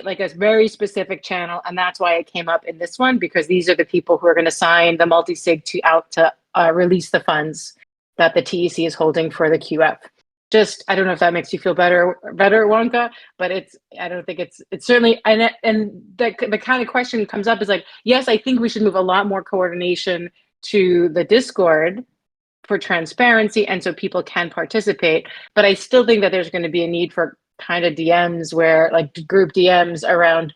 like a very specific channel, and that's why it came up in this one, because these are the people who are going to sign the multi-sig to release the funds that the TEC is holding for the QF. Just, I don't know if that makes you feel better, Wonka, but I don't think it's certainly, and the kind of question comes up is like, yes, I think we should move a lot more coordination to the Discord for transparency, and so people can participate. But I still think that there's going to be a need for kind of DMs, where like group DMs around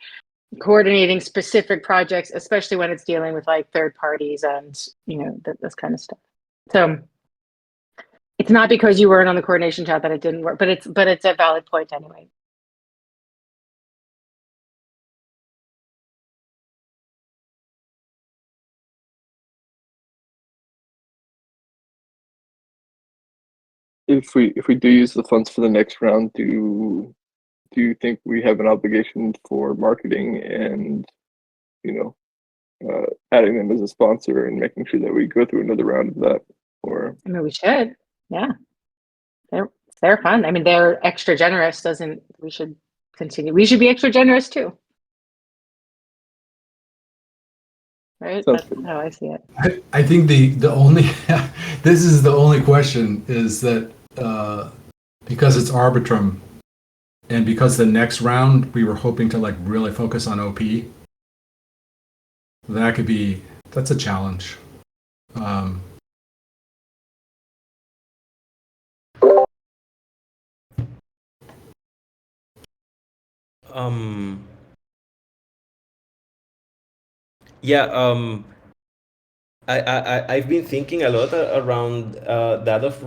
coordinating specific projects, especially when it's dealing with like third parties and, you know, this kind of stuff. So it's not because you weren't on the coordination chat that it didn't work, but it's a valid point anyway. If we do use the funds for the next round, do you think we have an obligation for marketing and, you know, adding them as a sponsor and making sure that we go through another round of that? Or I mean, we should, yeah. They're fun. I mean, they're extra generous. We should continue. We should be extra generous too. Right? That's how I see it. I think the only this is the only question is that because it's Arbitrum and because the next round we were hoping to like really focus on OP, that's a challenge. Yeah, I've been thinking a lot around that of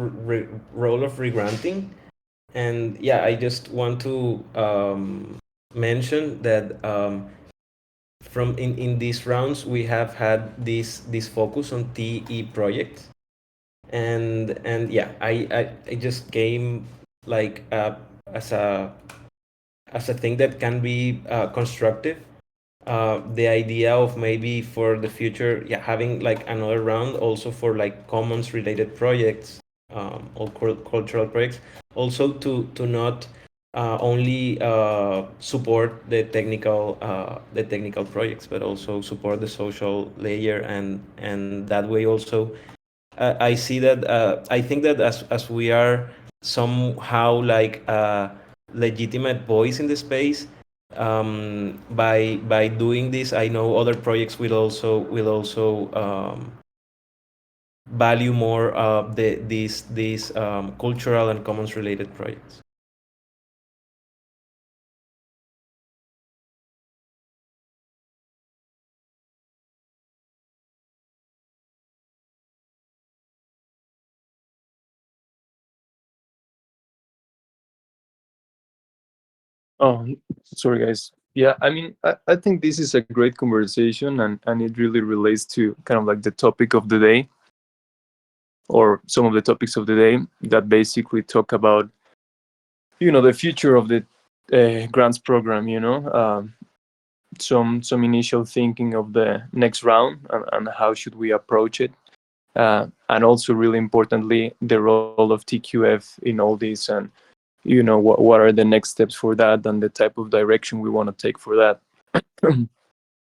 role of regranting, and yeah, I just want to mention that from in these rounds we have had this focus on TE projects, and yeah, I just came like as a thing that can be constructive. The idea of maybe for the future, yeah, having like another round also for like commons related projects, or cultural projects, also to not only support the technical projects, but also support the social layer, and that way also I see that I think that as we are somehow like a legitimate voice in the space, by doing this, I know other projects will also value more these cultural and commons related projects. Oh, sorry, guys. Yeah, I mean, I think this is a great conversation, and it really relates to kind of like the topic of the day, or some of the topics of the day that basically talk about, you know, the future of the grants program, you know, some initial thinking of the next round, and how should we approach it. And also, really importantly, the role of TQF in all this, and you know, what are the next steps for that, and the type of direction we want to take for that.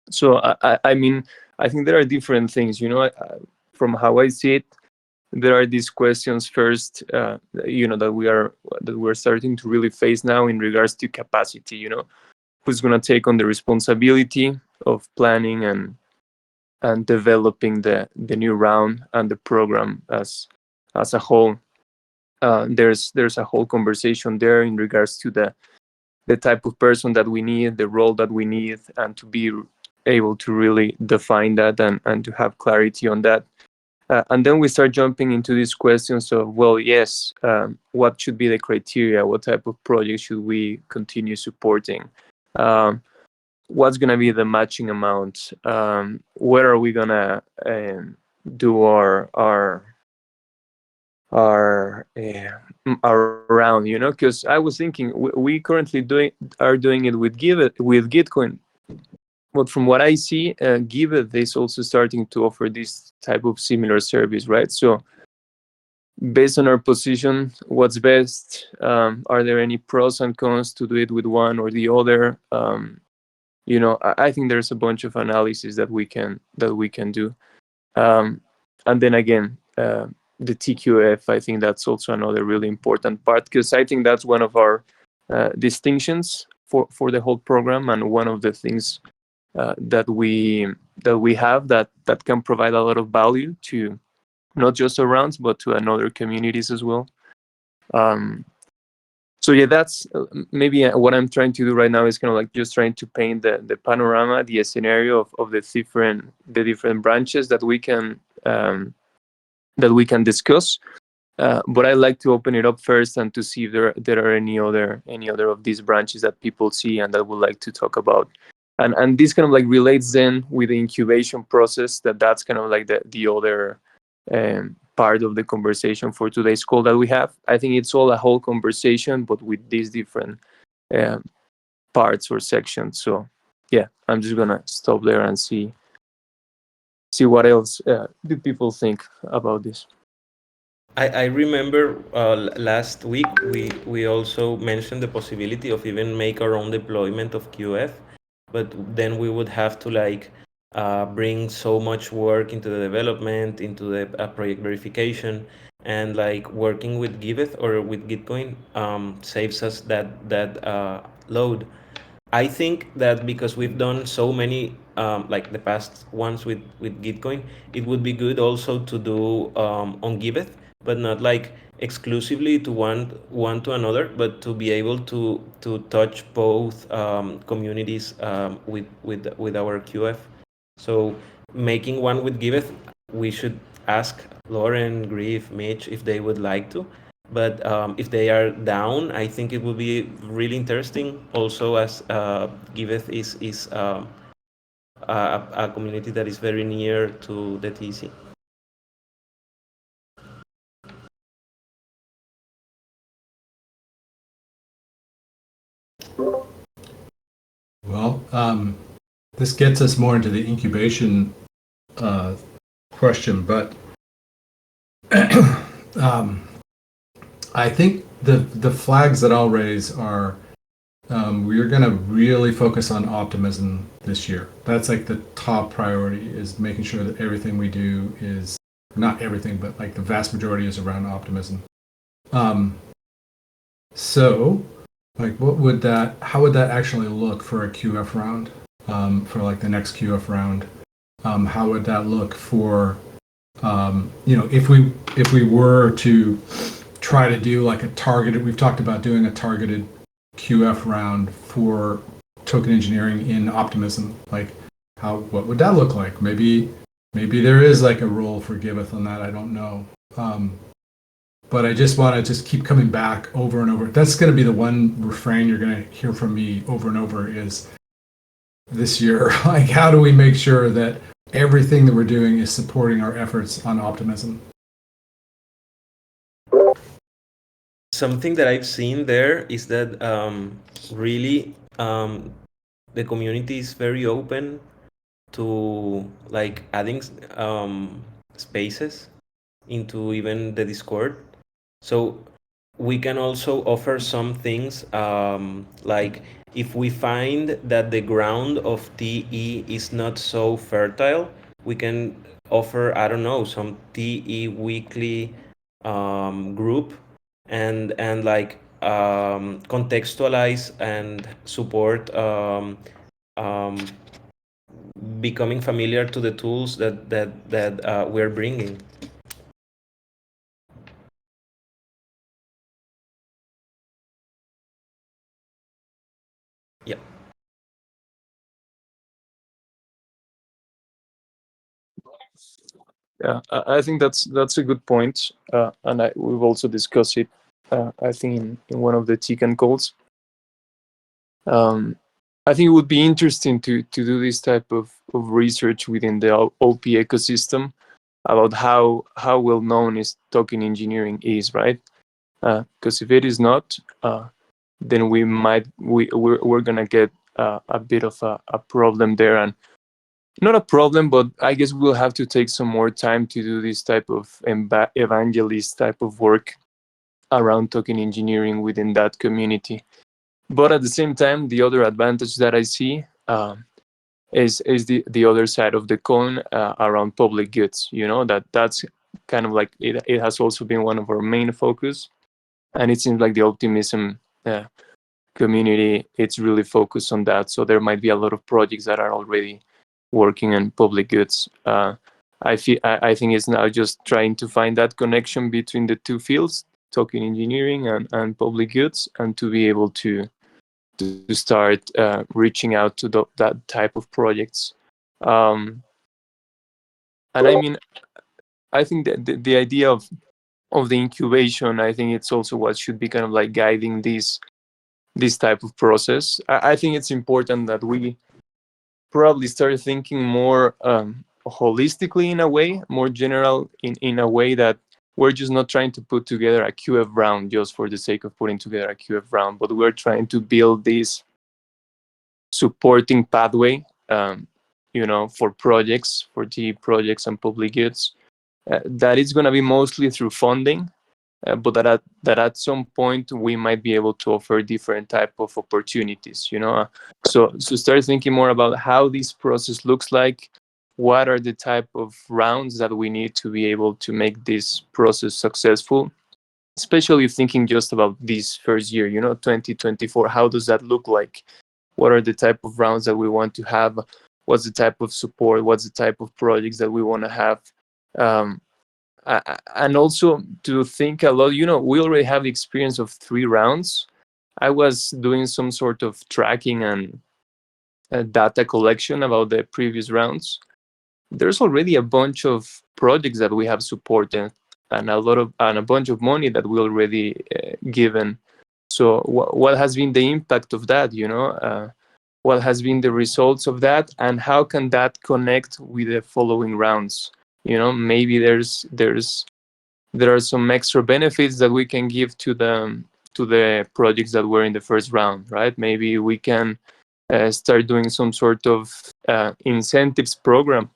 So I mean, I think there are different things, you know. From how I see it, there are these questions first, you know, that we're starting to really face now in regards to capacity. You know, who's going to take on the responsibility of planning and developing the new round and the program as a whole. There's a whole conversation there in regards to the type of person that we need, the role that we need, and to be able to really define that and to have clarity on that. And then we start jumping into these questions of, well, yes, what should be the criteria? What type of project should we continue supporting? What's going to be the matching amount? Where are we going to do our round, you know? Because I was thinking we currently are doing it with Gitcoin, but from what I see, Give is also starting to offer this type of similar service, right? So based on our position, what's best? Are there any pros and cons to do it with one or the other? I think there's a bunch of analysis that we can do. And then again, the TQF, I think that's also another really important part, because I think that's one of our distinctions for the whole program, and one of the things that we have that can provide a lot of value to not just our rounds but to another communities as well. So yeah, that's maybe what I'm trying to do right now is kind of like just trying to paint the panorama, the scenario of the different branches that we can discuss. But I like to open it up first and to see if there are any other of these branches that people see and that would like to talk about. And this kind of like relates then with the incubation process. That's kind of like the other part of the conversation for today's call that we have. I think it's all a whole conversation, but with these different parts or sections. So yeah, I'm just gonna stop there and see what else do people think about this. I remember last week we also mentioned the possibility of even make our own deployment of QF, but then we would have to like bring so much work into the development, into the project verification, and like working with Giveth or with Gitcoin saves us that load. I think that because we've done so many, like the past ones with Gitcoin, it would be good also to do on Giveth, but not like exclusively to one to another, but to be able to touch both communities with our QF. So making one with Giveth, we should ask Lauren, Griff, Mitch if they would like to. But if they are down, I think it will be really interesting. Also, as Giveth is a community that is very near to the TEC. Well, this gets us more into the incubation question, but I think the flags that I'll raise are we're going to really focus on optimism this year. That's like the top priority, is making sure that everything we do is, not everything, but like the vast majority is around optimism. So like how would that actually look for a QF round, for like the next QF round? How would that look for, if we were to try to do like a targeted, we've talked about doing a targeted QF round for token engineering in optimism. Like what would that look like? Maybe there is like a role for Giveth on that. I don't know. But I just want to keep coming back over and over. That's going to be the one refrain you're going to hear from me over and over is this year. Like, how do we make sure that everything that we're doing is supporting our efforts on optimism? Something that I've seen there is that really the community is very open to like adding spaces into even the Discord. So we can also offer some things like if we find that the ground of TE is not so fertile, we can offer, I don't know, some TE weekly group and like contextualize and support becoming familiar to the tools that we're bringing. Yeah. Yeah, I think that's a good point, and we've also discussed it. I think in one of the chicken calls. I think it would be interesting to do this type of research within the OP ecosystem about how well known is token engineering is, right? Because if it is not, then we're gonna get a bit of a problem there, and not a problem, but I guess we'll have to take some more time to do this type of evangelist type of work around token engineering within that community. But at the same time, the other advantage that I see is the other side of the coin around public goods. You know, that's kind of like it has also been one of our main focus, and it seems like the optimism community, it's really focused on that. So there might be a lot of projects that are already working on public goods. I think it's now just trying to find that connection between the two fields, token engineering and public goods, and to be able to start reaching out to that type of projects. And I mean, I think that the idea of the incubation, I think it's also what should be kind of like guiding this type of process. I think it's important that we probably start thinking more holistically in a way, more general in a way that we're just not trying to put together a QF round just for the sake of putting together a QF round, but we're trying to build this supporting pathway, for projects, for TE projects and public goods, that is going to be mostly through funding, but that at some point we might be able to offer different type of opportunities. So start thinking more about how this process looks like. What are the type of rounds that we need to be able to make this process successful? Especially thinking just about this first year, 2024. How does that look like? What are the type of rounds that we want to have? What's the type of support? What's the type of projects that we want to have? And also to think a lot, we already have the experience of 3 rounds. I was doing some sort of tracking and data collection about the previous rounds. There's already a bunch of projects that we have supported and a bunch of money that we already given. So what has been the impact of that? What has been the results of that, and how can that connect with the following rounds? Maybe there are some extra benefits that we can give to the projects that were in the first round, right? Maybe we can start doing some sort of incentives program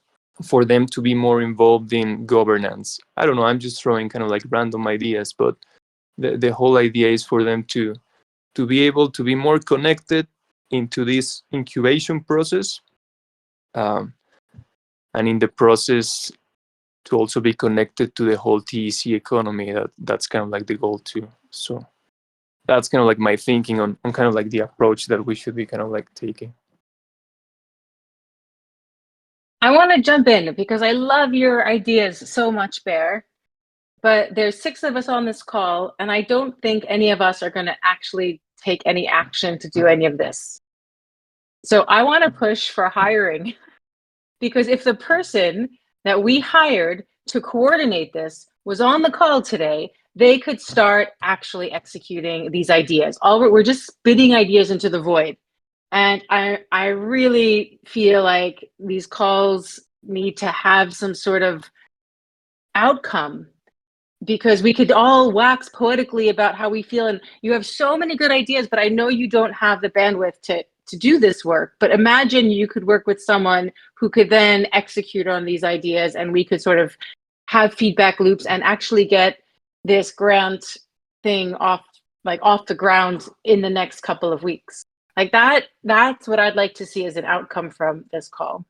for them to be more involved in governance. I don't know, I'm just throwing kind of like random ideas, but the whole idea is for them to be able to be more connected into this incubation process, and in the process to also be connected to the whole TEC economy. That's kind of like the goal too. So that's kind of like my thinking on kind of like the approach that we should be kind of like taking. I want to jump in because I love your ideas so much, Bear. But there's 6 of us on this call, and I don't think any of us are going to actually take any action to do any of this. So I want to push for hiring, because if the person that we hired to coordinate this was on the call today, they could start actually executing these ideas. We're just spitting ideas into the void. And I really feel like these calls need to have some sort of outcome, because we could all wax poetically about how we feel, and you have so many good ideas, but I know you don't have the bandwidth to do this work. But imagine you could work with someone who could then execute on these ideas, and we could sort of have feedback loops and actually get this grant thing off the ground in the next couple of weeks. Like that's what I'd like to see as an outcome from this call.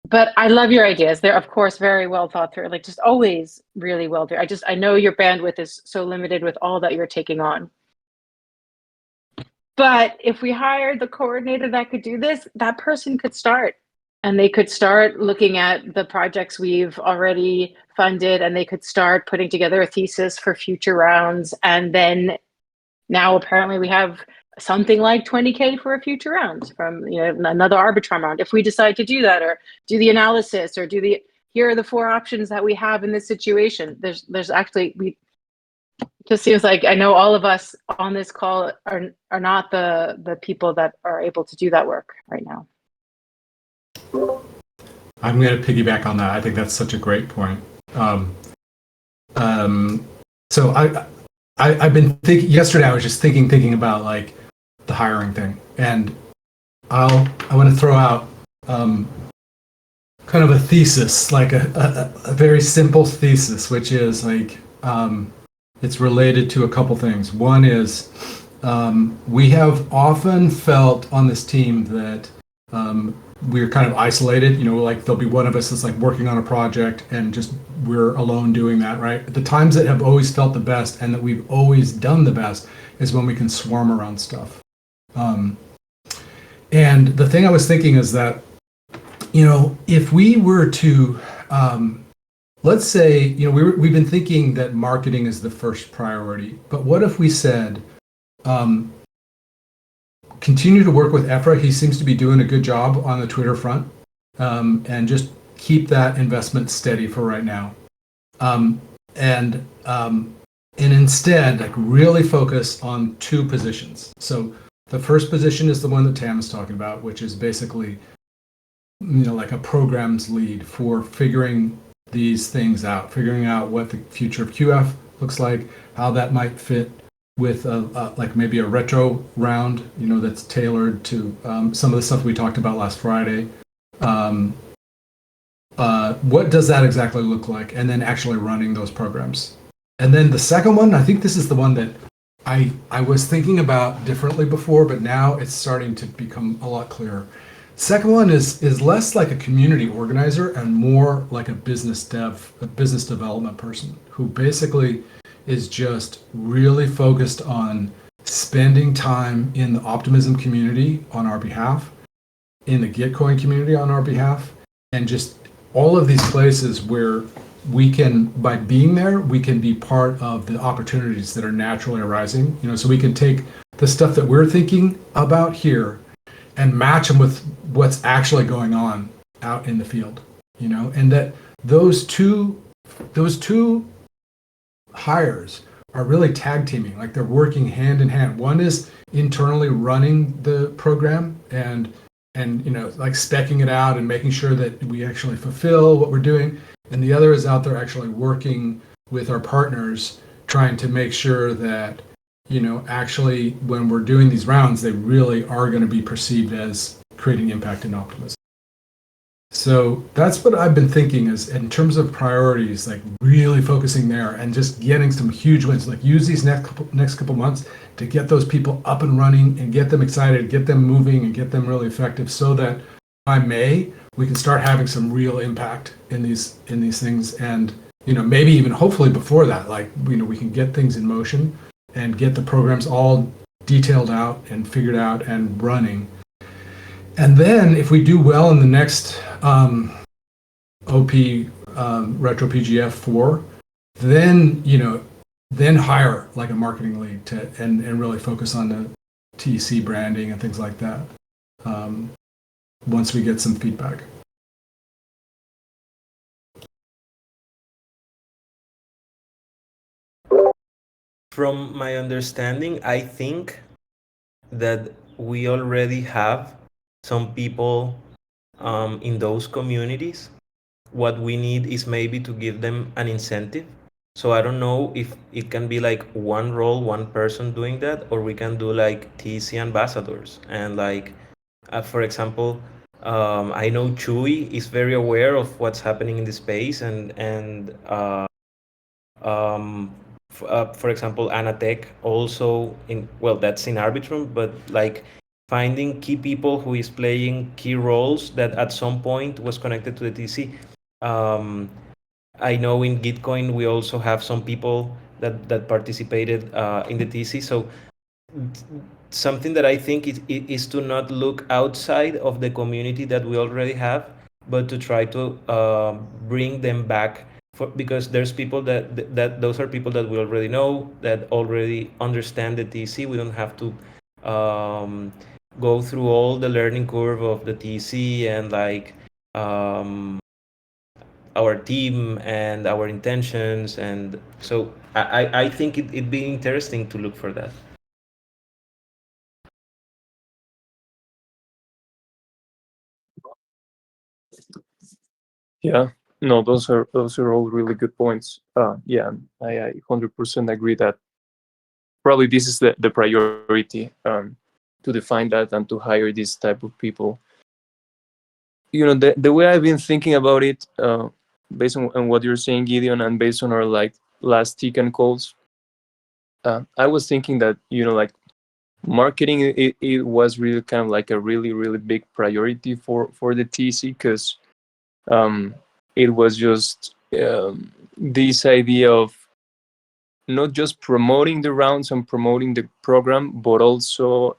But I love your ideas. They're, of course, very well thought through, like just always really well through. I know your bandwidth is so limited with all that you're taking on. But if we hired the coordinator that could do this, that person could start. And they could start looking at the projects we've already funded, and they could start putting together a thesis for future rounds. And then now apparently we have something like 20K for a future round from another Arbitrum round, if we decide to do that, or do the analysis, or here are the 4 options that we have in this situation. There's actually, just seems like I know all of us on this call are not the people that are able to do that work right now. I'm going to piggyback on that. I think that's such a great point. So I've been thinking. Yesterday, I was just thinking about like the hiring thing, and I want to throw out kind of a thesis, like a very simple thesis, which is like it's related to a couple things. One is we have often felt on this team that we're kind of isolated. Like there'll be one of us that's like working on a project and just we're alone doing that, right? The times that have always felt the best and that we've always done the best is when we can swarm around stuff. And the thing I was thinking is that, if we were to, let's say, we've been thinking that marketing is the first priority, but what if we said, continue to work with Ephra. He seems to be doing a good job on the Twitter front, and just keep that investment steady for right now. And instead, like really focus on two positions. So the first position is the one that Tam is talking about, which is basically, like a programs lead for figuring these things out, figuring out what the future of QF looks like, how that might fit with like maybe a retro round, that's tailored to some of the stuff we talked about last Friday. What does that exactly look like? And then actually running those programs. And then the second one, I think this is the one that I was thinking about differently before, but now it's starting to become a lot clearer. Second one is less like a community organizer and more like a business development person who basically is just really focused on spending time in the optimism community on our behalf, in the Gitcoin community on our behalf, and just all of these places where we can, by being there, we can be part of the opportunities that are naturally arising. So we can take the stuff that we're thinking about here and match them with what's actually going on out in the field, and that those two hires are really tag teaming, like they're working hand in hand. One is internally running the program and like speccing it out and making sure that we actually fulfill what we're doing, and the other is out there actually working with our partners, trying to make sure that actually when we're doing these rounds, they really are going to be perceived as creating impact and optimism. So that's what I've been thinking is in terms of priorities, like really focusing there and just getting some huge wins, like use these next couple months to get those people up and running and get them excited, get them moving and get them really effective so that by May, we can start having some real impact in these things. And, maybe even hopefully before that, like, we can get things in motion and get the programs all detailed out and figured out and running. And then if we do well in the next OP Retro PGF 4, then hire like a marketing lead and really focus on the TEC branding and things like that once we get some feedback. From my understanding, I think that we already have some people in those communities. What we need is maybe to give them an incentive. So I don't know if it can be like one role, one person doing that, or we can do like TC ambassadors. And like, for example, I know Chewy is very aware of what's happening in the space, and for example, TEC also that's in Arbitrum, but like finding key people who is playing key roles that at some point was connected to the TC. I know in Gitcoin we also have some people that participated in the TC. So something that I think is to not look outside of the community that we already have, but to try to bring them back. Because there's people that those are people that we already know, that already understand the TC. We don't have to go through all the learning curve of the TC and like our team and our intentions. And so I think it'd be interesting to look for that. Yeah, no, those are all really good points. Yeah, I 100% agree that probably this is the priority, to define that and to hire this type of people. the way I've been thinking about it, based on what you're saying, Gideon, and based on our like last TEC calls, I was thinking that like marketing, it was really kind of like a really really big priority for the TEC, because it was just this idea of not just promoting the rounds and promoting the program, but also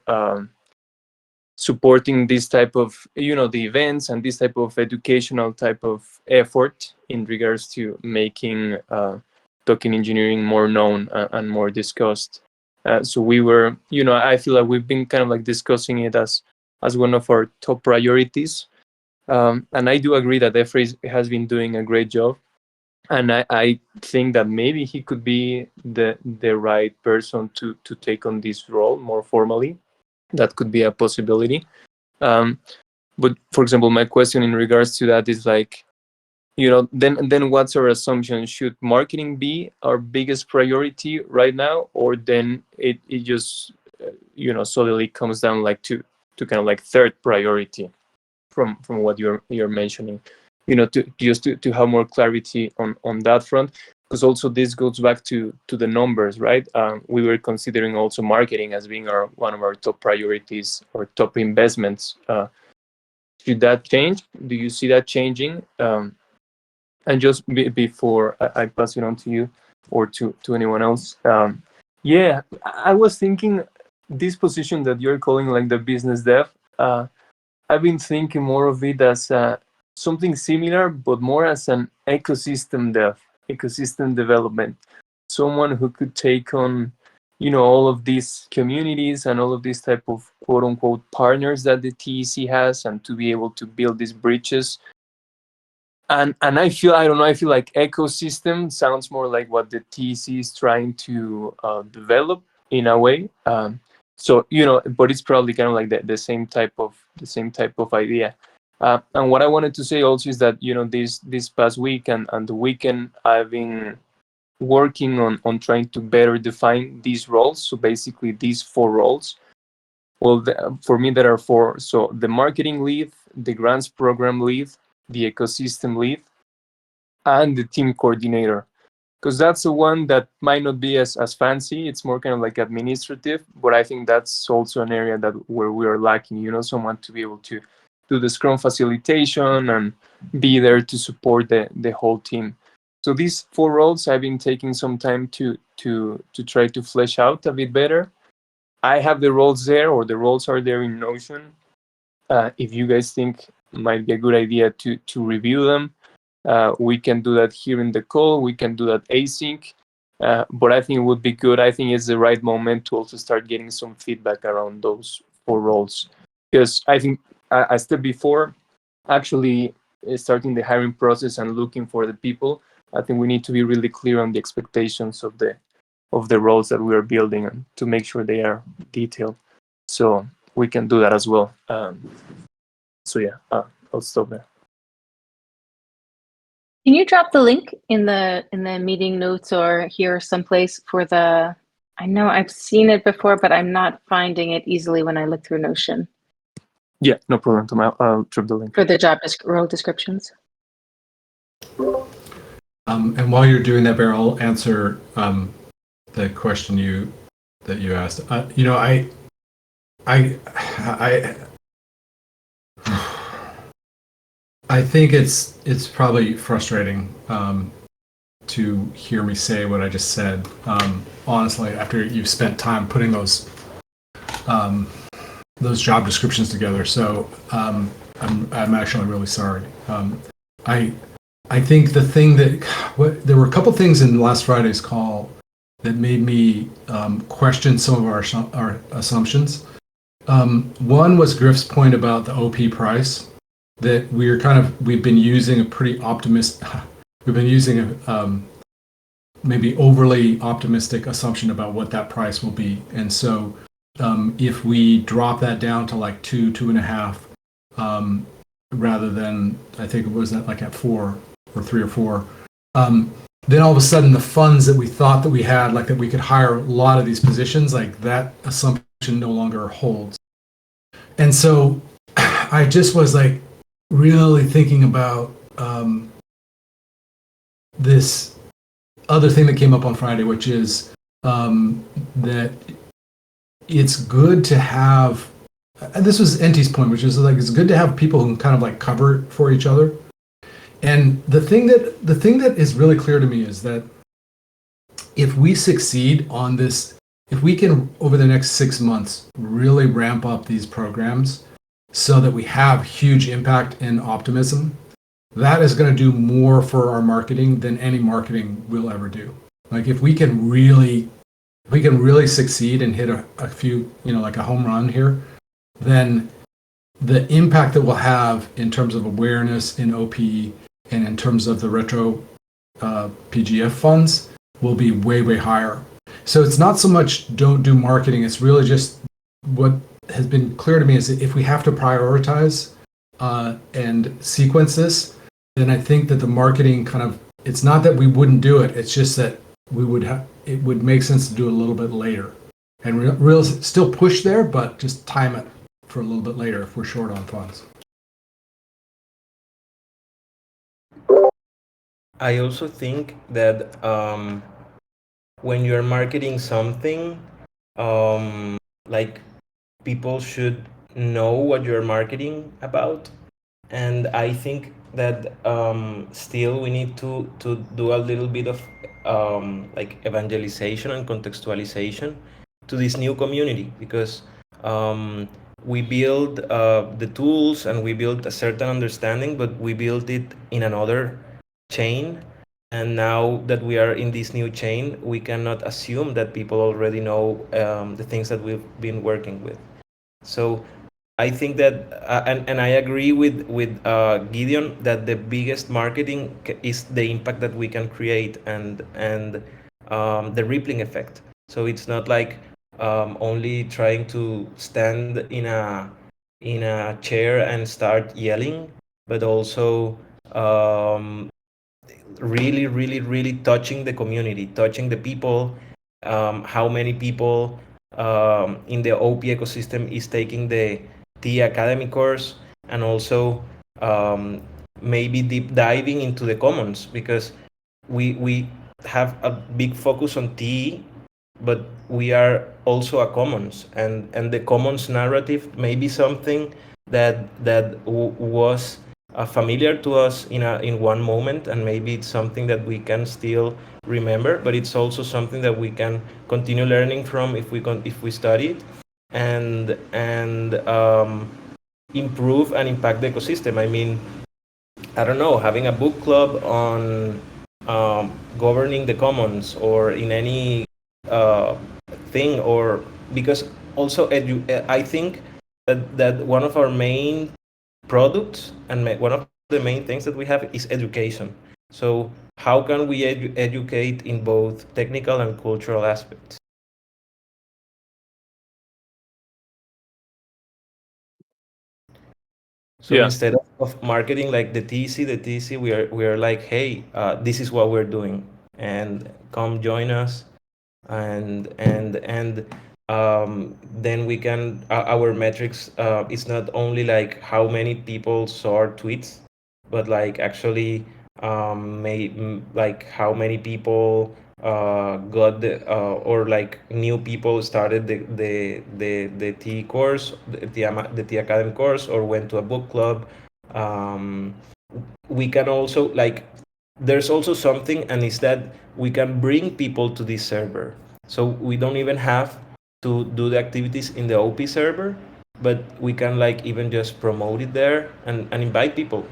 supporting this type of the events and this type of educational type of effort in regards to making token engineering more known and more discussed. So we were, I feel like we've been kind of like discussing it as one of our top priorities. And I do agree that Efrain has been doing a great job. And I think that maybe he could be the right person to take on this role more formally. That could be a possibility. But for example, my question in regards to that is like, then what's our assumption? Should marketing be our biggest priority right now, or then it just suddenly comes down like to kind of like third priority from what you're mentioning, to have more clarity on that front, because also this goes back to the numbers, right? We were considering also marketing as being one of our top priorities or top investments. Should that change? Do you see that changing? And just before I pass it on to you or to anyone else, yeah, I was thinking this position that you're calling like the business dev. I've been thinking more of it as something similar, but more as an ecosystem dev, ecosystem development. Someone who could take on, all of these communities and all of these type of quote unquote partners that the TEC has, and to be able to build these bridges. And I feel like ecosystem sounds more like what the TEC is trying to develop in a way. So but it's probably kind of like the same type of idea. And what I wanted to say also is that this past week and the weekend, I've been working on trying to better define these roles. So basically these 4 roles. Well, for me there are 4. So the marketing lead, the grants program lead, the ecosystem lead, and the team coordinator, because that's the one that might not be as fancy. It's more kind of like administrative, but I think that's also an area where we are lacking, someone to be able to do the Scrum facilitation and be there to support the whole team. So these 4 roles I've been taking some time to try to flesh out a bit better. I have the roles there, or the roles are there in Notion. If you guys think it might be a good idea to review them, we can do that here in the call. We can do that async. But I think it would be good. I think it's the right moment to also start getting some feedback around those 4 roles. Because I think a step before actually starting the hiring process and looking for the people, I think we need to be really clear on the expectations of the roles that we are building, and to make sure they are detailed. So we can do that as well. So yeah, I'll stop there. Can you drop the link in the meeting notes or here someplace for the? I know I've seen it before, but I'm not finding it easily when I look through Notion. Yeah, no problem, Tom. I'll drop the link for the job role descriptions. And while you're doing that, Bear, I'll answer the question that you asked. I think it's probably frustrating to hear me say what I just said. Honestly, after you've spent time putting those job descriptions together, so I'm actually really sorry. I think the thing there were a couple things in last Friday's call that made me question some of our assumptions. One was Griff's point about the OP price, that we've been using a maybe overly optimistic assumption about what that price will be. And so if we drop that down to like 2.5, rather than, I think it was like at 4 or 3 or 4, then all of a sudden the funds that we thought that we had, like that we could hire a lot of these positions, like that assumption no longer holds. And so I just was like, really thinking about this other thing that came up on Friday, which is that it's good to have, and this was NT's point, which is like it's good to have people who can kind of like cover for each other. And the thing that is really clear to me is that if we succeed on this, if we can over the next 6 months really ramp up these programs so that we have huge impact and optimism, that is going to do more for our marketing than any marketing will ever do. Like if we can really succeed and hit a few, like a home run here, then the impact that we'll have in terms of awareness in OP and in terms of the retro PGF funds will be way, way higher. So it's not so much don't do marketing. It's really just what has been clear to me is that if we have to prioritize and sequence this, then I think that the marketing kind of, it's not that we wouldn't do it. It's just that it would make sense to do it a little bit later and still push there, but just time it for a little bit later if we're short on funds. I also think that when you're marketing something, like people should know what you're marketing about, and I think that still we need to do a little bit of like evangelization and contextualization to this new community, because we build the tools and we build a certain understanding, but we build it in another chain. And now that we are in this new chain, we cannot assume that people already know the things that we've been working with. So I think that, and I agree with Gideon that the biggest marketing is the impact that we can create, and the rippling effect. So it's not like only trying to stand in a chair and start yelling, but also really, really, really touching the community, touching the people. How many people in the OP ecosystem is taking the TE Academy course, and also maybe deep diving into the commons, because we have a big focus on TE, but we are also a commons, and the commons narrative may be something that was familiar to us in one moment, and maybe it's something that we can still remember, but it's also something that we can continue learning from if we study it, and improve and impact the ecosystem. I mean, I don't know, having a book club on governing the commons, or in any uh, thing, or because also I think that one of our main products and one of the main things that we have is education. So how can we educate in both technical and cultural aspects? So Yeah. instead of marketing like the TEC, we are like, hey, this is what we're doing, and come join us, and then we can our metrics. It's not only like how many people saw our tweets, but like actually like how many people got or like new people started the T course, the T Academy course, or went to a book club. Um, we can also like, there's also something, and it's that we can bring people to this server, so we don't even have to do the activities in the OP server, but we can like even just promote it there, and invite people,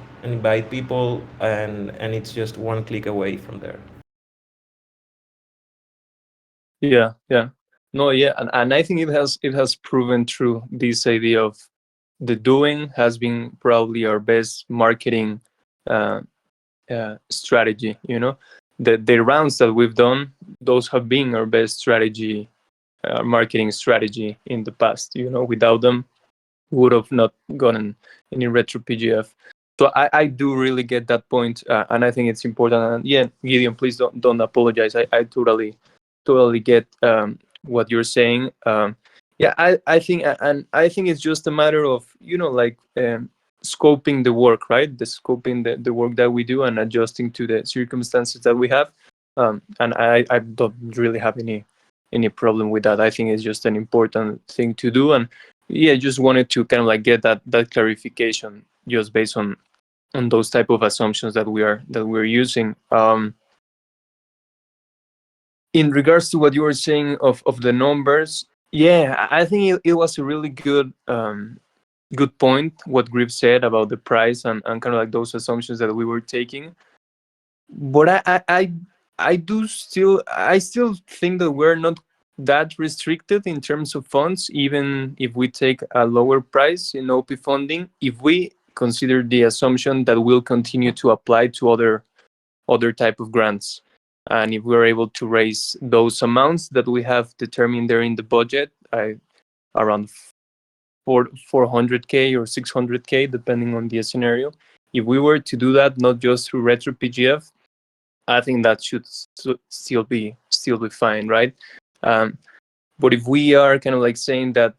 and it's just one click away from there. Yeah. No, yeah, and I think it has proven true. This idea of the doing has been probably our best marketing uh, strategy. The rounds that we've done, those have been our best strategy, marketing strategy in the past. Without them, would have not gotten any retro PGF. So I do really get that point, and I think it's important. And yeah, Gideon, please don't apologize. I totally get what you're saying. Yeah, I think, and I think it's just a matter of like scoping the work, right? The scoping the work that we do and adjusting to the circumstances that we have. And I don't really have any problem with that. I think it's just an important thing to do. And yeah, just wanted to kind of like get that clarification just based on those type of assumptions that we're using. In regards to what you were saying of the numbers, yeah, I think it was a really good good point what Griff said about the price and kind of like those assumptions that we were taking. But I still think that we're not that restricted in terms of funds, even if we take a lower price in OP funding, if we consider the assumption that we'll continue to apply to other type of grants. And if we're able to raise those amounts that we have determined there in the budget, around 400K or 600K, depending on the scenario. If we were to do that, not just through Retro PGF, I think that should still be fine, right? But if we are kind of like saying that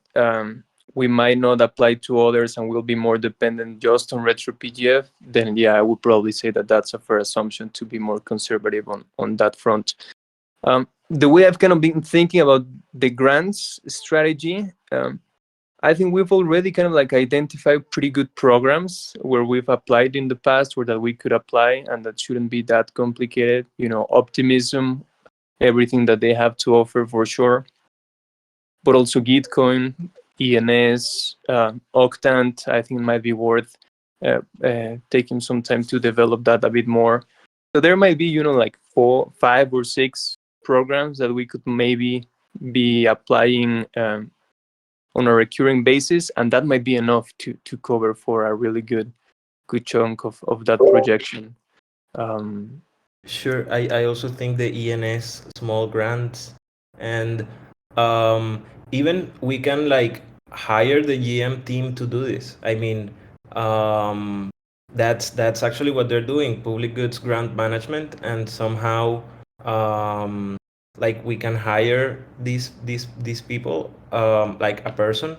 we might not apply to others and we'll be more dependent just on Retro PGF, then yeah, I would probably say that that's a fair assumption to be more conservative on that front. The way I've kind of been thinking about the grants strategy, I think we've already kind of like identified pretty good programs where we've applied in the past or that we could apply, and that shouldn't be that complicated. Optimism, everything that they have to offer for sure, but also Gitcoin, ENS, Octant. I think it might be worth taking some time to develop that a bit more. So there might be, like 4, 5, or 6 programs that we could maybe be applying on a recurring basis, and that might be enough to cover for a really good chunk of that projection. Sure, I also think the ENS small grants, and even we can like hire the GM team to do this. I mean, that's actually what they're doing, public goods grant management, and somehow like we can hire these people, like a person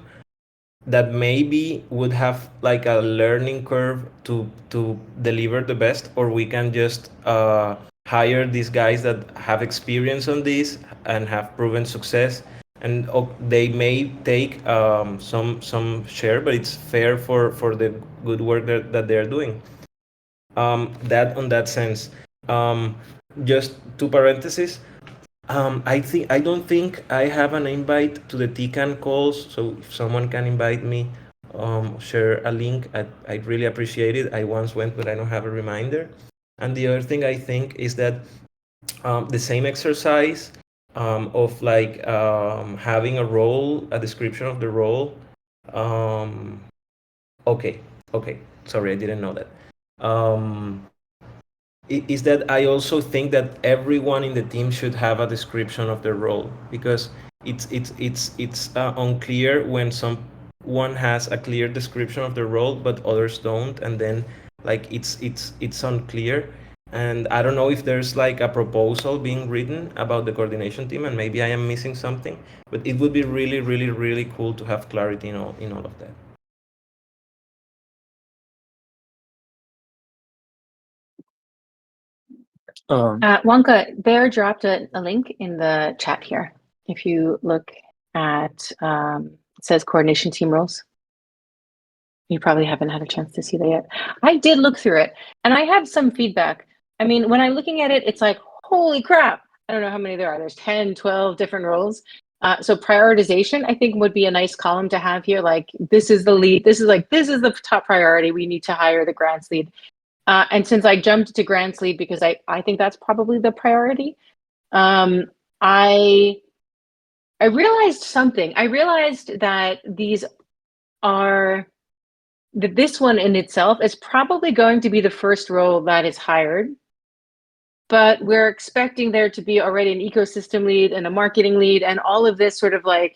that maybe would have like a learning curve to deliver the best, or we can just hire these guys that have experience on this and have proven success, and they may take some share, but it's fair for the good work that they're doing. That on that sense. Just two parentheses. I don't think I have an invite to the TCAN calls, so if someone can invite me, share a link, I'd really appreciate it. I once went, but I don't have a reminder. And the other thing I think is that the same exercise of like having a role, a description of the role. Okay, sorry, I didn't know that. Is that I also think that everyone in the team should have a description of their role, because it's unclear when someone has a clear description of their role but others don't, and then like it's unclear. And I don't know if there's like a proposal being written about the coordination team, and maybe I am missing something, but it would be really, really, really cool to have clarity in all of that. Wonka, Bear dropped a link in the chat here. If you look at, it says coordination team roles. You probably haven't had a chance to see that yet. I did look through it, and I have some feedback. I mean, when I'm looking at it, it's like, holy crap. I don't know how many there are. There's 10, 12 different roles. So prioritization, I think, would be a nice column to have here. Like, this is the lead. This is the top priority. We need to hire the grants lead. And since I jumped to grants lead because I think that's probably the priority, I realized something. I realized that this one in itself is probably going to be the first role that is hired, but we're expecting there to be already an ecosystem lead and a marketing lead and all of this sort of like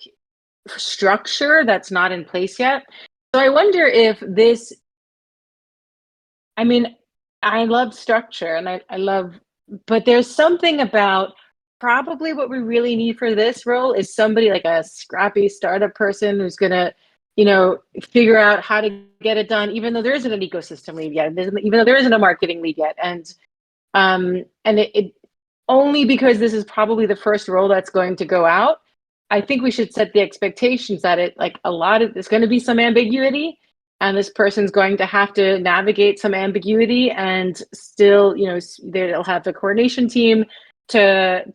structure that's not in place yet. So I wonder if this, I mean, I love structure and I love, but there's something about probably what we really need for this role is somebody like a scrappy startup person who's gonna, figure out how to get it done, even though there isn't an ecosystem lead yet, even though there isn't a marketing lead yet. And it only because this is probably the first role that's going to go out, I think we should set the expectations that there's going to be some ambiguity, and this person's going to have to navigate some ambiguity, and still, they'll have the coordination team to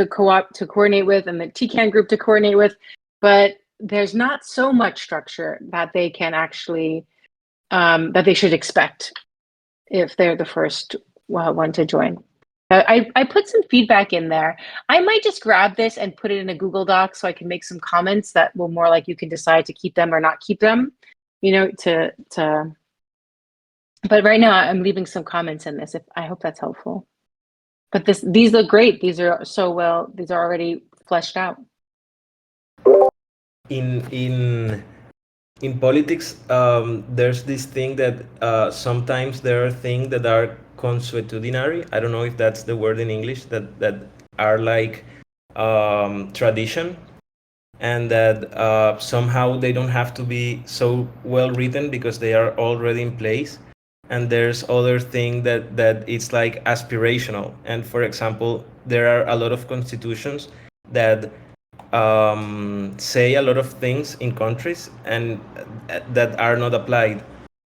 coordinate with, and the TCAN group to coordinate with, but there's not so much structure that they can actually that they should expect if they're the first one to join. I put some feedback in there. I might just grab this and put it in a Google Doc so I can make some comments that will more like you can decide to keep them or not keep them, but right now I'm leaving some comments in this. I hope that's helpful. But these look great. These are already fleshed out. In politics, there's this thing that sometimes there are things that are consuetudinary. I don't know if that's the word in English, that are like tradition, and that somehow they don't have to be so well written because they are already in place. And there's other thing that it's like aspirational. And for example, there are a lot of constitutions that say a lot of things in countries and that are not applied.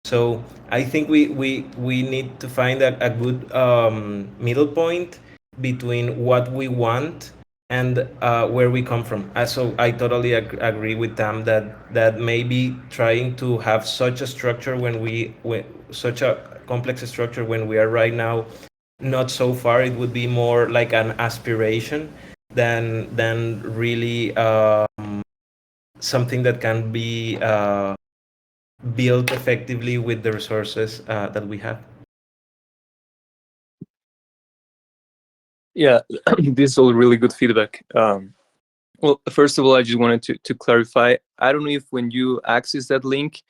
So I think we need to find a good middle point between what we want and where we come from. So I totally agree with Tam that maybe trying to have such a structure such a complex structure when we are right now not so far, it would be more like an aspiration than really something that can be built effectively with the resources that we have. Yeah, this is all really good feedback. Well, first of all, I just wanted to clarify. I don't know if when you access that link,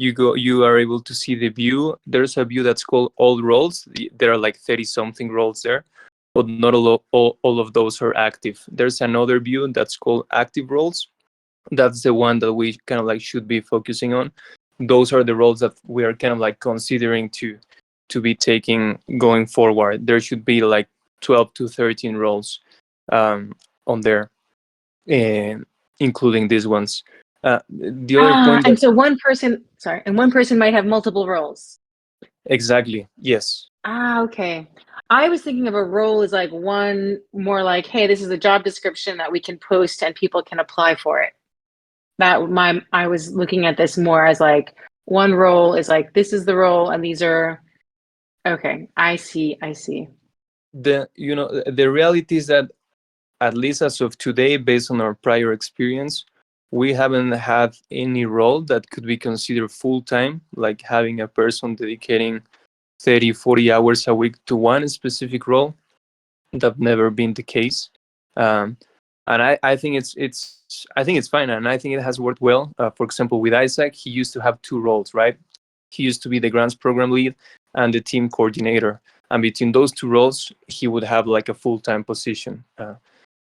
you are able to see the view. There's a view that's called all roles. There are like 30 something roles there, but not all of those are active. There's another view that's called active roles. That's the one that we kind of like should be focusing on. Those are the roles that we are kind of like considering to be taking going forward. There should be like 12 to 13 roles on there, including these ones. The other point and so one person might have multiple roles. Exactly, yes. Okay. I was thinking of a role as like one more like, hey, this is a job description that we can post and people can apply for it. I was looking at this more as like one role is like, this is the role and these are, okay, I see. The reality is that, at least as of today, based on our prior experience, we haven't had any role that could be considered full-time, like having a person dedicating 30, 40 hours a week to one specific role. That's never been the case. And I think it's fine, and I think it has worked well. For example, with Isaac, he used to have two roles, right? He used to be the grants program lead and the team coordinator, and between those two roles, he would have like a full-time position.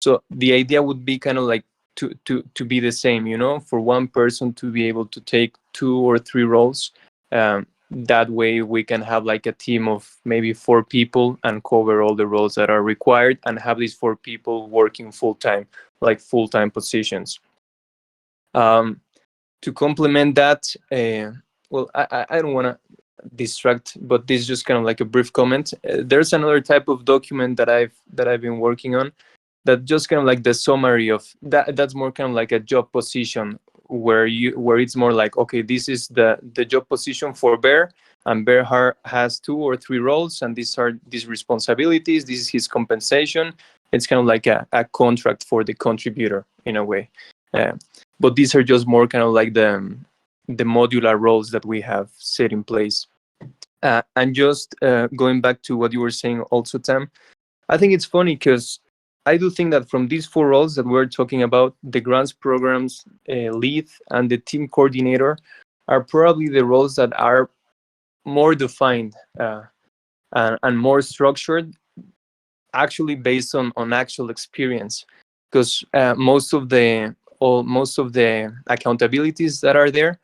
So the idea would be kind of like to be the same, for one person to be able to take 2 or 3 roles. That way we can have like a team of maybe 4 people and cover all the roles that are required and have these 4 people working full-time, like full-time positions. To complement that, well, I don't want to distract, but this is just kind of like a brief comment. There's another type of document that I've been working on, that just kind of like the summary of that. That's more kind of like a job position where it's more like, okay, this is the job position for Bear, and Bear has 2 or 3 roles, and these are these responsibilities, this is his compensation. It's kind of like a contract for the contributor in a way. But these are just more kind of like the modular roles that we have set in place. And just going back to what you were saying also, Tam, I think it's funny because I do think that from these 4 roles that we're talking about, the grants programs lead and the team coordinator are probably the roles that are more defined and more structured, actually based on actual experience. Because most of the most of the accountabilities that are there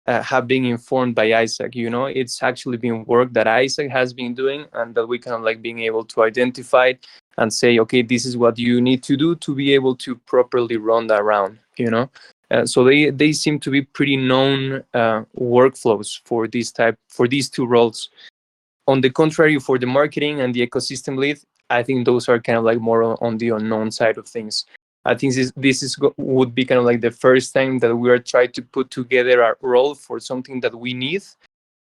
have been informed by Isaac. It's actually been work that Isaac has been doing, and that we kind of like being able to identify and say, okay, this is what you need to do to be able to properly run that round. So they seem to be pretty known workflows for these two roles. On the contrary, for the marketing and the ecosystem lead, I think those are kind of like more on the unknown side of things. I think would be kind of like the first time that we are trying to put together a role for something that we need,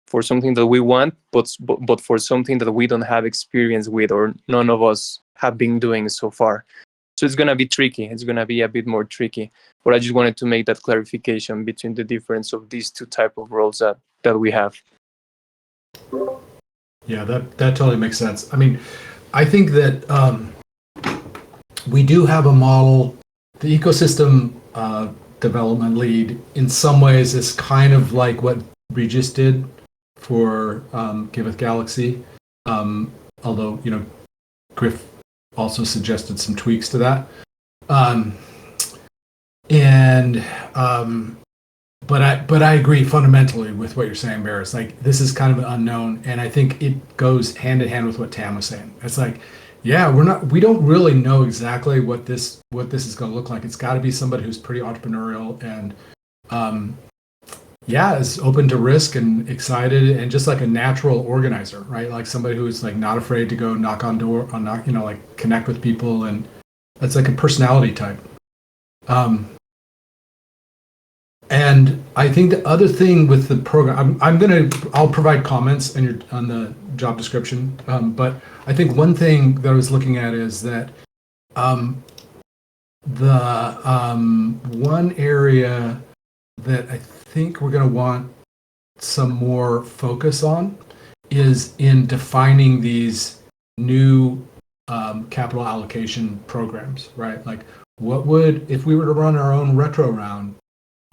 for something that we want, but for something that we don't have experience with, or none of us have been doing so far. So it's gonna be tricky. It's gonna be a bit more tricky. But I just wanted to make that clarification between the difference of these two type of roles that we have. Yeah, that totally makes sense. I mean, I think that we do have a model. The ecosystem development lead, in some ways, is kind of like what Regis did for Giveth Galaxy. Although, Griff also suggested some tweaks to that. But I agree fundamentally with what you're saying, Barris. Like, this is kind of an unknown, and I think it goes hand in hand with what Tam was saying. It's like, yeah, we don't really know exactly what this is going to look like. It's got to be somebody who's pretty entrepreneurial and is open to risk and excited, and just like a natural organizer, right? Like somebody who is like not afraid to go knock, like connect with people, and that's like a personality type. And I think the other thing with the program, I'll provide comments on the job description. But I think one thing that I was looking at is that the one area that I think we're going to want some more focus on is in defining these new capital allocation programs, right? Like, what would, if we were to run our own retro round,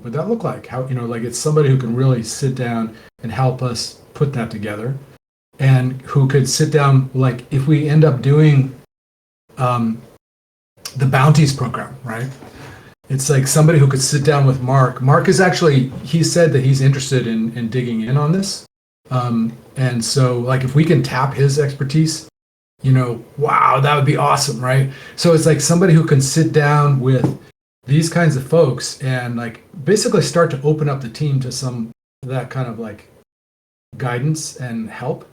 would that look like? How, like, it's somebody who can really sit down and help us put that together, and who could sit down, like, if we end up doing the bounties program, right? It's like somebody who could sit down with Mark. Mark is actually, he said that he's interested in digging in on this. And so, like, if we can tap his expertise, wow, that would be awesome, right? So it's like somebody who can sit down with these kinds of folks and like basically start to open up the team to some that kind of like guidance and help,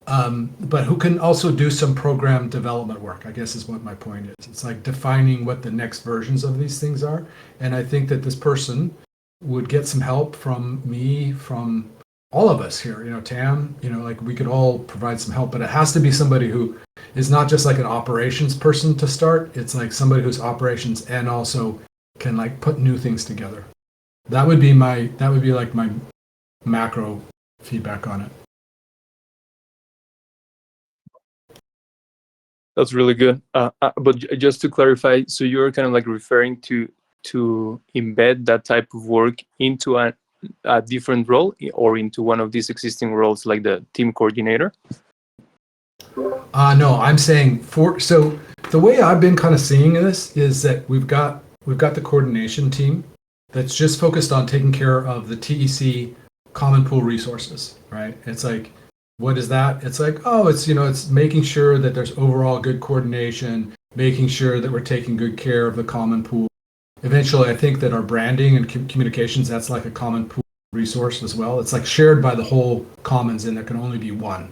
but who can also do some program development work, I guess is what my point is. It's like defining what the next versions of these things are. And I think that this person would get some help from me, from all of us here, Tam, like we could all provide some help, but it has to be somebody who is not just like an operations person to start. It's like somebody who's operations and also can like put new things together. That would be like my macro feedback on it. That's really good. But just to clarify, so you're kind of like referring to embed that type of work into a different role, or into one of these existing roles like the team coordinator? No, I'm saying so the way I've been kind of seeing this is that we've got the coordination team that's just focused on taking care of the TEC common pool resources, right? It's like, what is that? It's like, it's making sure that there's overall good coordination, making sure that we're taking good care of the common pool. Eventually, I think that our branding and communications, that's like a common pool resource as well. It's like shared by the whole commons, and there can only be one,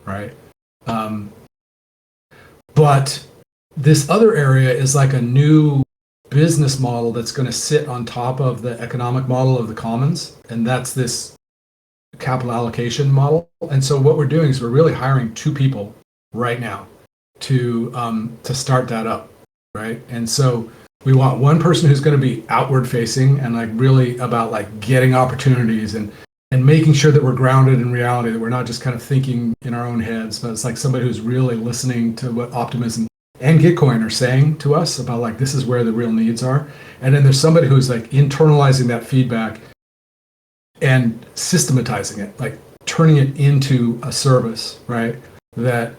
right? But this other area is like a new business model that's going to sit on top of the economic model of the commons, and that's this capital allocation model. And so what we're doing is we're really hiring 2 people right now to start that up, right? And so we want one person who's going to be outward facing and like really about like getting opportunities and making sure that we're grounded in reality, that we're not just kind of thinking in our own heads, but it's like somebody who's really listening to what Optimism and Gitcoin are saying to us about like, this is where the real needs are. And then there's somebody who's like internalizing that feedback and systematizing it, like turning it into a service, right? That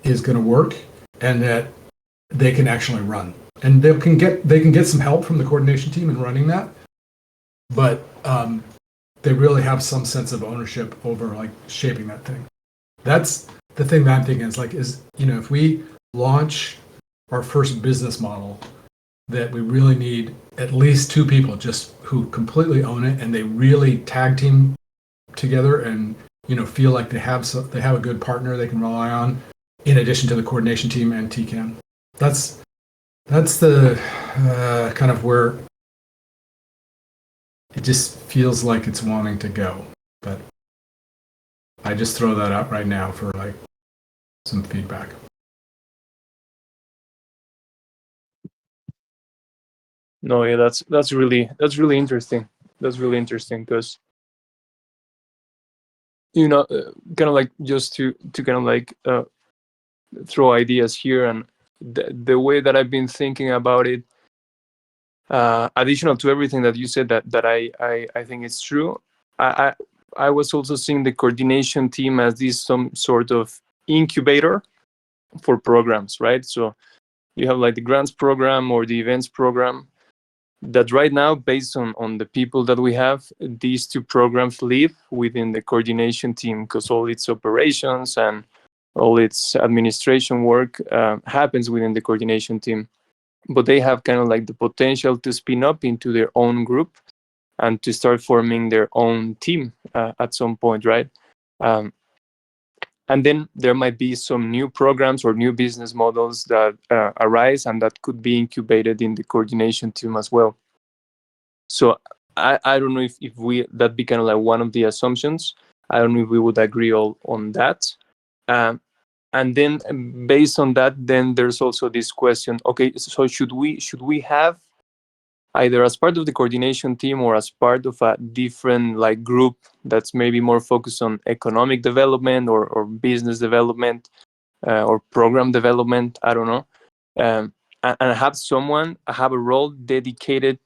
is going to work and that they can actually run. and they can get some help from the coordination team in running that, but they really have some sense of ownership over like shaping that thing. That's the thing that I'm thinking is if we launch our first business model, that we really need at least 2 people just who completely own it, and they really tag team together and feel like they have a good partner they can rely on, in addition to the coordination team and TCAN. That's the kind of where it just feels like it's wanting to go. But I just throw that out right now for like some feedback. No, yeah, that's really interesting. That's really interesting because kind of like just to kind of like throw ideas here, and the way that I've been thinking about it, additional to everything that you said that I think it's true. I was also seeing the coordination team as this some sort of incubator for programs, right? So you have like the grants program or the events program, that right now, based on the people that we have, these 2 programs live within the coordination team, because all its operations and all its administration work happens within the coordination team. But they have kind of like the potential to spin up into their own group and to start forming their own team at some point, right? And then there might be some new programs or new business models that arise, and that could be incubated in the coordination team as well. So I don't know if that be kind of like one of the assumptions. I don't know if we would agree all on that. And then based on that, then there's also this question, okay, so should we have either as part of the coordination team or as part of a different like group that's maybe more focused on economic development or business development or program development, I don't know, and have a role dedicated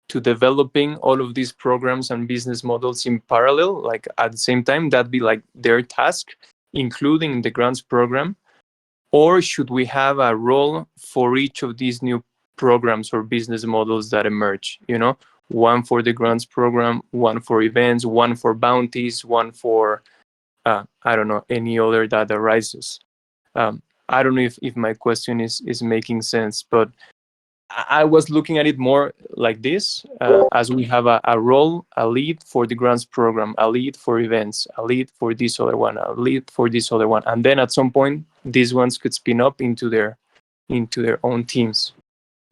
to developing all of these programs and business models in parallel, like at the same time? That'd be like their task, including the grants program. Or should we have a role for each of these new programs or business models that emerge? One for the grants program, one for events, one for bounties, one for I don't know, any other that arises. I don't know if my question is making sense, but I was looking at it more like this, as we have a role, a lead for the grants program, a lead for events, a lead for this other one, a lead for this other one. And then at some point, these ones could spin up into their own teams.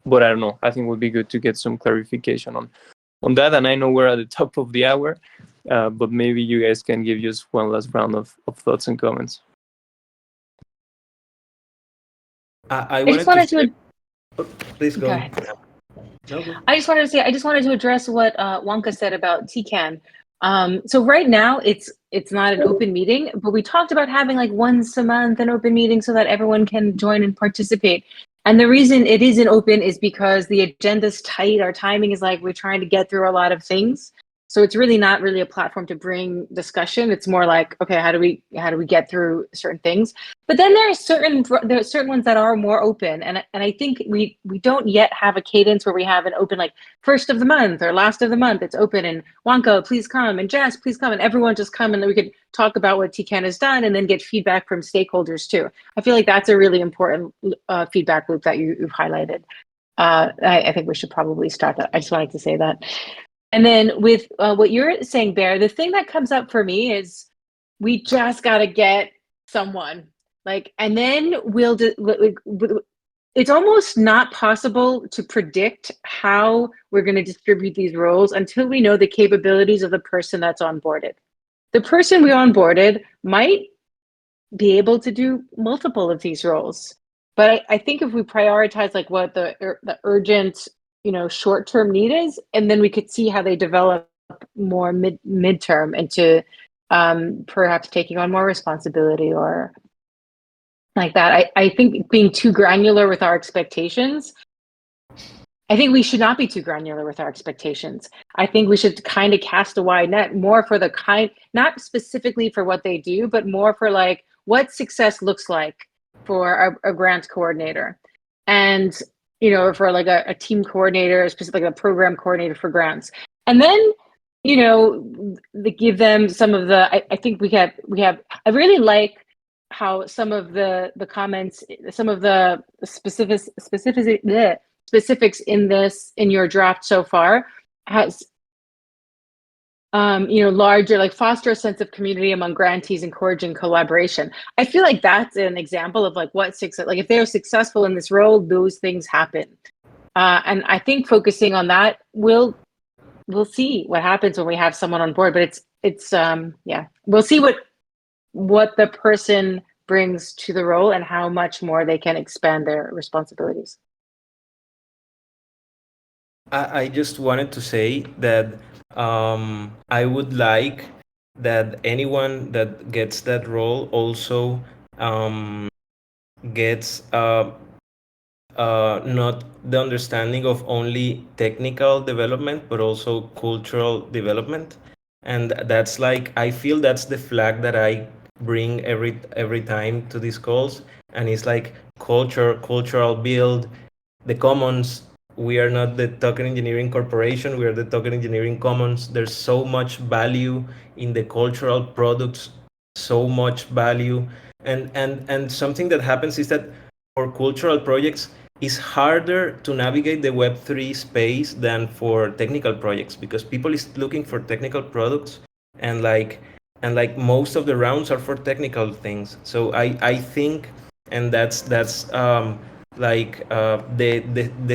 But I don't know. I think it would be good to get some clarification on that. And I know we're at the top of the hour, but maybe you guys can give just one last round of thoughts and comments. I I just wanted wanted to. to. Please go. Go ahead. No, go. I just wanted to address what Wonka said about TCAN. So right now it's not an open meeting, but we talked about having like once a month an open meeting so that everyone can join and participate. And the reason it isn't open is because the agenda's tight. Our timing is like we're trying to get through a lot of things. So it's really not really a platform to bring discussion. It's more like, okay, how do we get through certain things? But then there are certain ones that are more open, and I think we don't yet have a cadence where we have an open like first of the month or last of the month. It's open, and Wonka, please come, and Jess, please come, and everyone just come, and then we could talk about what TCAN has done, and then get feedback from stakeholders too. I feel like that's a really important feedback loop that you've highlighted. I think we should probably start that. I just wanted to say that. And then with what you're saying, Bear, the thing that comes up for me is we just got to get someone like, and then it's almost not possible to predict how we're going to distribute these roles until we know the capabilities of the person that's onboarded. The person we onboarded might be able to do multiple of these roles. But I think if we prioritize like what the urgent, short-term need is, and then we could see how they develop more midterm into perhaps taking on more responsibility or like that. I think being too granular with our expectations, I think we should not be too granular with our expectations. I think we should kind of cast a wide net more for the kind, not specifically for what they do, but more for like what success looks like for a grant coordinator. And or for like a team coordinator, specifically a program coordinator for grants. And then, they give them some of the, I think I really like how some of the comments, some of the specifics in your draft so far has, larger, like foster a sense of community among grantees, encouraging collaboration. I feel like that's an example of like what success, like if they're successful in this role, those things happen. And I think focusing on that, we'll see what happens when we have someone on board. But it's we'll see what the person brings to the role and how much more they can expand their responsibilities. I just wanted to say that I would like that anyone that gets that role also gets not the understanding of only technical development, but also cultural development. And that's like, I feel that's the flag that I bring every time to these calls. And it's like cultural build, the commons. We are not the Token Engineering Corporation, we are the Token Engineering Commons. There's so much value in the cultural products, so much value. And something that happens is that for cultural projects, it's harder to navigate the Web3 space than for technical projects, because people is looking for technical products, and like most of the rounds are for technical things. So I think, and that's the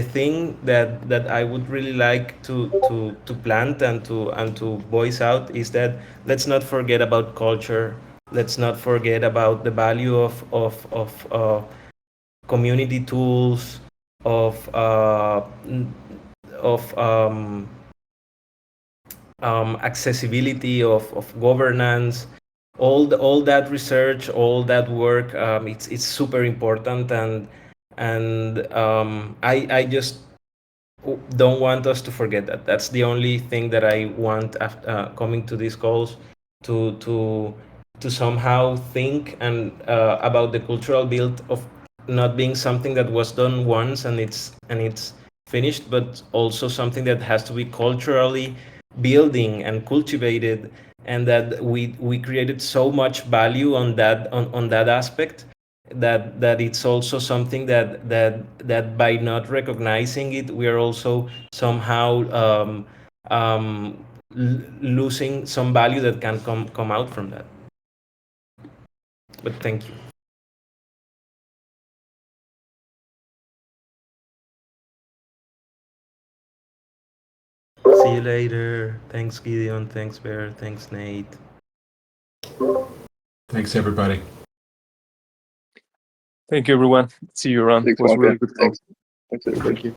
thing that I would really like to plant and to voice out is that let's not forget about culture. Let's not forget about the value of community tools, of accessibility, of governance, all that research, all that work. It's super important, and I just don't want us to forget that. That's the only thing that I want after coming to these calls, to somehow think and about the cultural build of not being something that was done once and it's finished, but also something that has to be culturally building and cultivated, and that we created so much value on that aspect, that it's also something that by not recognizing it, we are also somehow losing some value that can come out from that. But thank you. See you later. Thanks, Gideon. Thanks, Bear. Thanks, Nate. Thanks, everybody. Thank you, everyone. See you around. Thanks, It was Wonka. really good. Thanks everybody. Thank you.